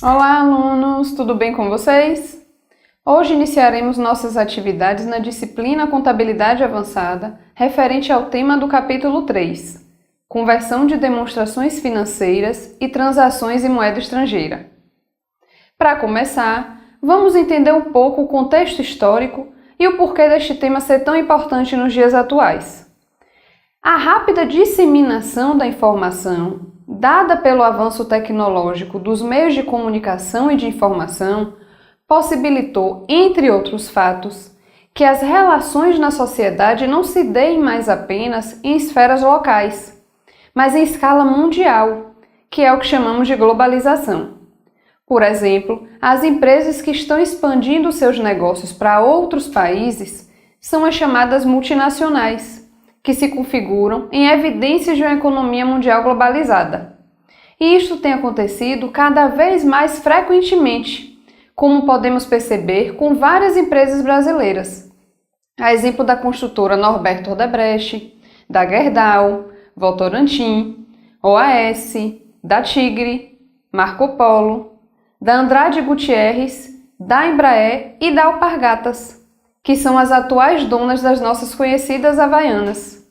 Olá, alunos! Tudo bem com vocês? Hoje iniciaremos nossas atividades na disciplina Contabilidade Avançada, referente ao tema do capítulo 3, Conversão de demonstrações financeiras e transações em moeda estrangeira. Para começar, vamos entender um pouco o contexto histórico e o porquê deste tema ser tão importante nos dias atuais. A rápida disseminação da informação, dada pelo avanço tecnológico dos meios de comunicação e de informação, possibilitou, entre outros fatos, que as relações na sociedade não se deem mais apenas em esferas locais, mas em escala mundial, que é o que chamamos de globalização. Por exemplo, as empresas que estão expandindo seus negócios para outros países são as chamadas multinacionais, que se configuram em evidências de uma economia mundial globalizada. E isto tem acontecido cada vez mais frequentemente, como podemos perceber com várias empresas brasileiras. A exemplo da construtora Norberto Odebrecht, da Gerdau, Votorantim, OAS, da Tigre, Marco Polo, da Andrade Gutierrez, da Embraer e da Alpargatas, que são as atuais donas das nossas conhecidas Havaianas.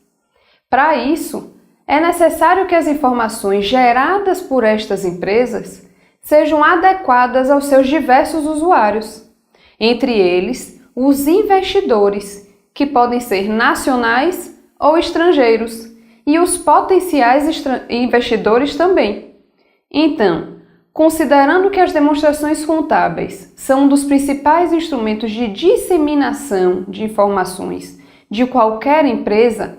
Para isso, é necessário que as informações geradas por estas empresas sejam adequadas aos seus diversos usuários, entre eles os investidores, que podem ser nacionais ou estrangeiros, e os potenciais investidores também. Então, considerando que as demonstrações contábeis são um dos principais instrumentos de disseminação de informações de qualquer empresa,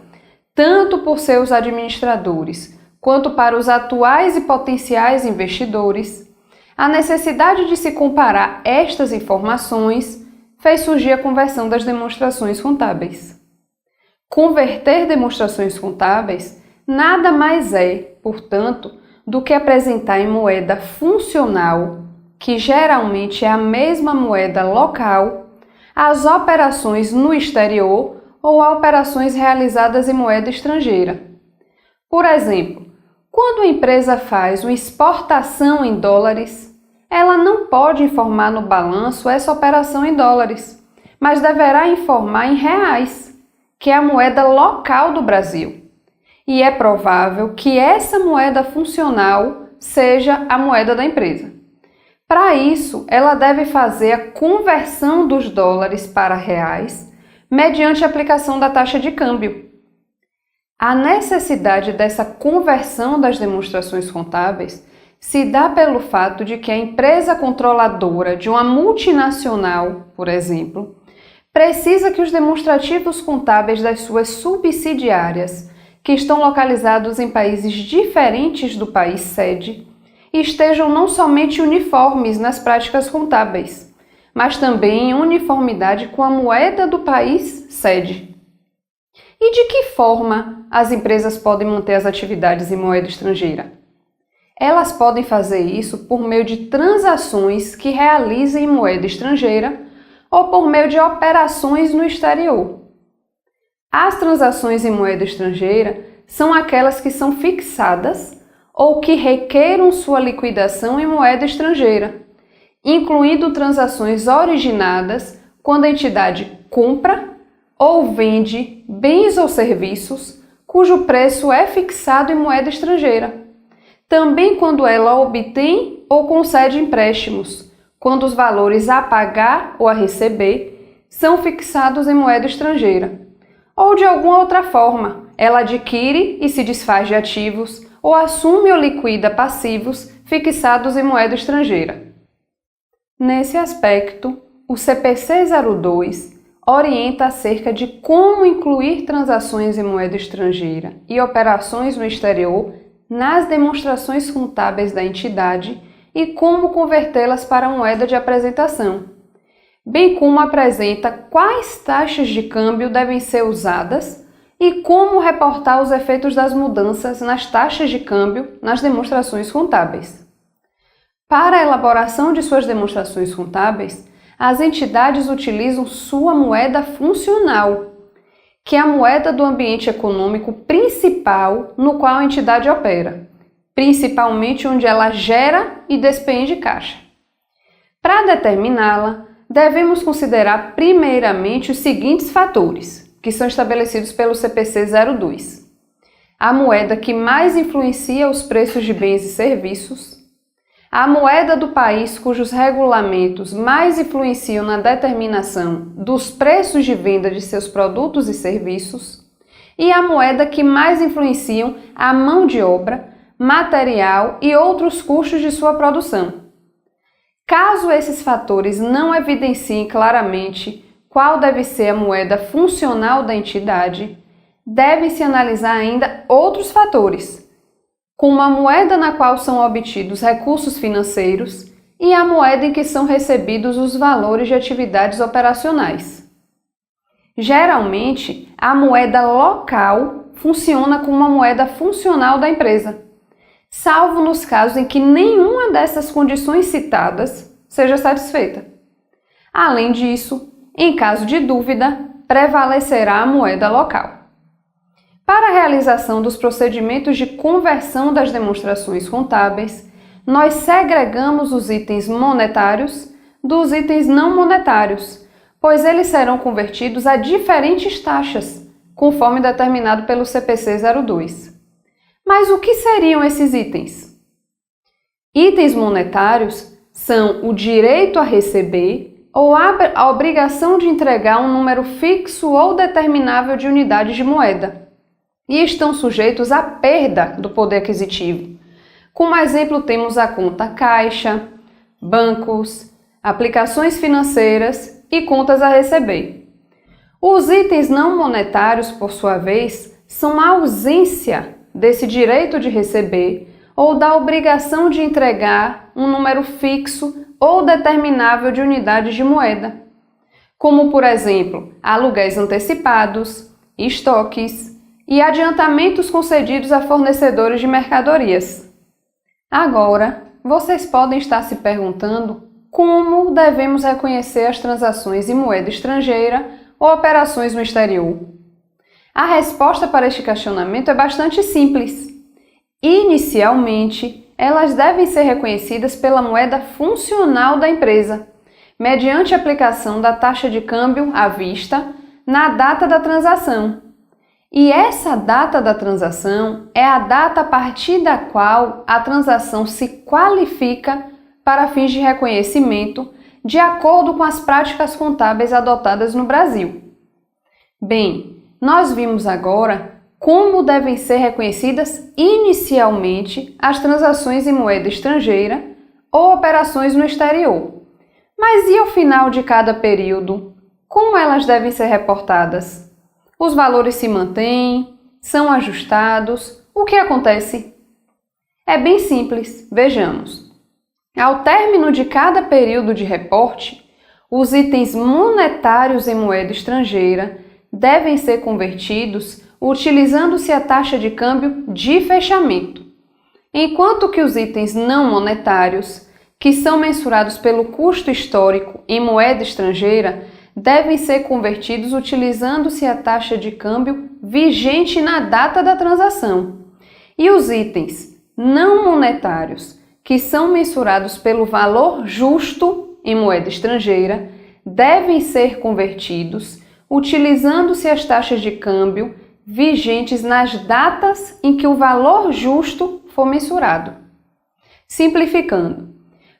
tanto por seus administradores quanto para os atuais e potenciais investidores, a necessidade de se comparar estas informações fez surgir a conversão das demonstrações contábeis. Converter demonstrações contábeis nada mais é, portanto, do que apresentar em moeda funcional, que geralmente é a mesma moeda local, as operações no exterior ou operações realizadas em moeda estrangeira. Por exemplo, quando a empresa faz uma exportação em dólares, ela não pode informar no balanço essa operação em dólares, mas deverá informar em reais, que é a moeda local do Brasil. E é provável que essa moeda funcional seja a moeda da empresa. Para isso, ela deve fazer a conversão dos dólares para reais mediante a aplicação da taxa de câmbio. A necessidade dessa conversão das demonstrações contábeis se dá pelo fato de que a empresa controladora de uma multinacional, por exemplo, precisa que os demonstrativos contábeis das suas subsidiárias, que estão localizados em países diferentes do país sede, estejam não somente uniformes nas práticas contábeis, mas também em uniformidade com a moeda do país sede. E de que forma as empresas podem manter as atividades em moeda estrangeira? Elas podem fazer isso por meio de transações que realizem em moeda estrangeira ou por meio de operações no exterior. As transações em moeda estrangeira são aquelas que são fixadas ou que requeram sua liquidação em moeda estrangeira, incluindo transações originadas quando a entidade compra ou vende bens ou serviços cujo preço é fixado em moeda estrangeira. Também quando ela obtém ou concede empréstimos, quando os valores a pagar ou a receber são fixados em moeda estrangeira. Ou de alguma outra forma, ela adquire e se desfaz de ativos ou assume ou liquida passivos fixados em moeda estrangeira. Nesse aspecto, o CPC 02 orienta acerca de como incluir transações em moeda estrangeira e operações no exterior nas demonstrações contábeis da entidade e como convertê-las para moeda de apresentação, bem como apresenta quais taxas de câmbio devem ser usadas e como reportar os efeitos das mudanças nas taxas de câmbio nas demonstrações contábeis. Para a elaboração de suas demonstrações contábeis, as entidades utilizam sua moeda funcional, que é a moeda do ambiente econômico principal no qual a entidade opera, principalmente onde ela gera e despende caixa. Para determiná-la, devemos considerar primeiramente os seguintes fatores, que são estabelecidos pelo CPC 02. A moeda que mais influencia os preços de bens e serviços, a moeda do país cujos regulamentos mais influenciam na determinação dos preços de venda de seus produtos e serviços, e a moeda que mais influenciam a mão de obra, material e outros custos de sua produção. Caso esses fatores não evidenciem claramente qual deve ser a moeda funcional da entidade, deve-se analisar ainda outros fatores, como a moeda na qual são obtidos recursos financeiros e a moeda em que são recebidos os valores de atividades operacionais. Geralmente, a moeda local funciona como uma moeda funcional da empresa, salvo nos casos em que nenhuma dessas condições citadas seja satisfeita. Além disso, em caso de dúvida, prevalecerá a moeda local. Para a realização dos procedimentos de conversão das demonstrações contábeis, nós segregamos os itens monetários dos itens não monetários, pois eles serão convertidos a diferentes taxas, conforme determinado pelo CPC 02. Mas o que seriam esses itens? Itens monetários são o direito a receber ou a obrigação de entregar um número fixo ou determinável de unidades de moeda, e estão sujeitos à perda do poder aquisitivo. Como exemplo, temos a conta caixa, bancos, aplicações financeiras e contas a receber. Os itens não monetários, por sua vez, são a ausência desse direito de receber ou da obrigação de entregar um número fixo ou determinável de unidades de moeda, como, por exemplo, aluguéis antecipados, estoques e adiantamentos concedidos a fornecedores de mercadorias. Agora, vocês podem estar se perguntando como devemos reconhecer as transações em moeda estrangeira ou operações no exterior. A resposta para este questionamento é bastante simples. Inicialmente, elas devem ser reconhecidas pela moeda funcional da empresa, mediante a aplicação da taxa de câmbio à vista na data da transação. E essa data da transação é a data a partir da qual a transação se qualifica para fins de reconhecimento, de acordo com as práticas contábeis adotadas no Brasil. Bem, nós vimos agora como devem ser reconhecidas inicialmente as transações em moeda estrangeira ou operações no exterior. Mas e ao final de cada período? Como elas devem ser reportadas? Os valores se mantêm? São ajustados? O que acontece? É bem simples, vejamos. Ao término de cada período de reporte, os itens monetários em moeda estrangeira devem ser convertidos utilizando-se a taxa de câmbio de fechamento, enquanto que os itens não monetários, que são mensurados pelo custo histórico em moeda estrangeira, devem ser convertidos utilizando-se a taxa de câmbio vigente na data da transação. E os itens não monetários, que são mensurados pelo valor justo em moeda estrangeira, devem ser convertidos utilizando-se as taxas de câmbio vigentes nas datas em que o valor justo for mensurado. Simplificando,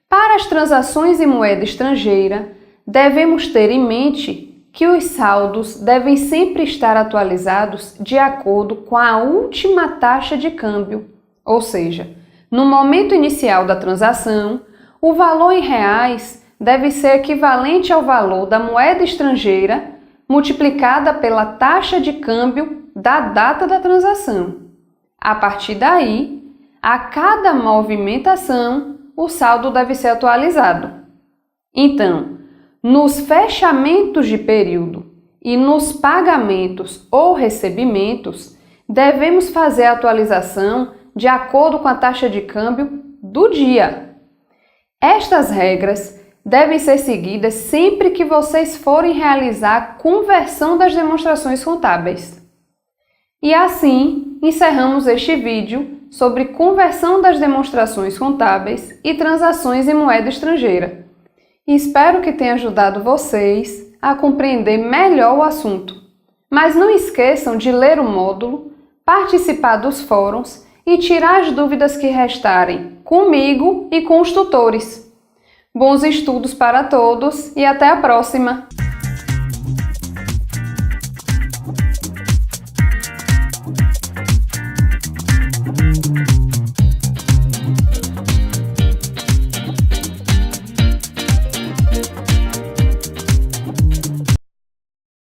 para as transações em moeda estrangeira, devemos ter em mente que os saldos devem sempre estar atualizados de acordo com a última taxa de câmbio, ou seja, no momento inicial da transação, o valor em reais deve ser equivalente ao valor da moeda estrangeira multiplicada pela taxa de câmbio da data da transação. A partir daí, a cada movimentação, o saldo deve ser atualizado. Então, nos fechamentos de período e nos pagamentos ou recebimentos, devemos fazer a atualização de acordo com a taxa de câmbio do dia. Estas regras devem ser seguidas sempre que vocês forem realizar a conversão das demonstrações contábeis. E assim, encerramos este vídeo sobre conversão das demonstrações contábeis e transações em moeda estrangeira. E espero que tenha ajudado vocês a compreender melhor o assunto. Mas não esqueçam de ler o módulo, participar dos fóruns e tirar as dúvidas que restarem comigo e com os tutores. Bons estudos para todos e até a próxima!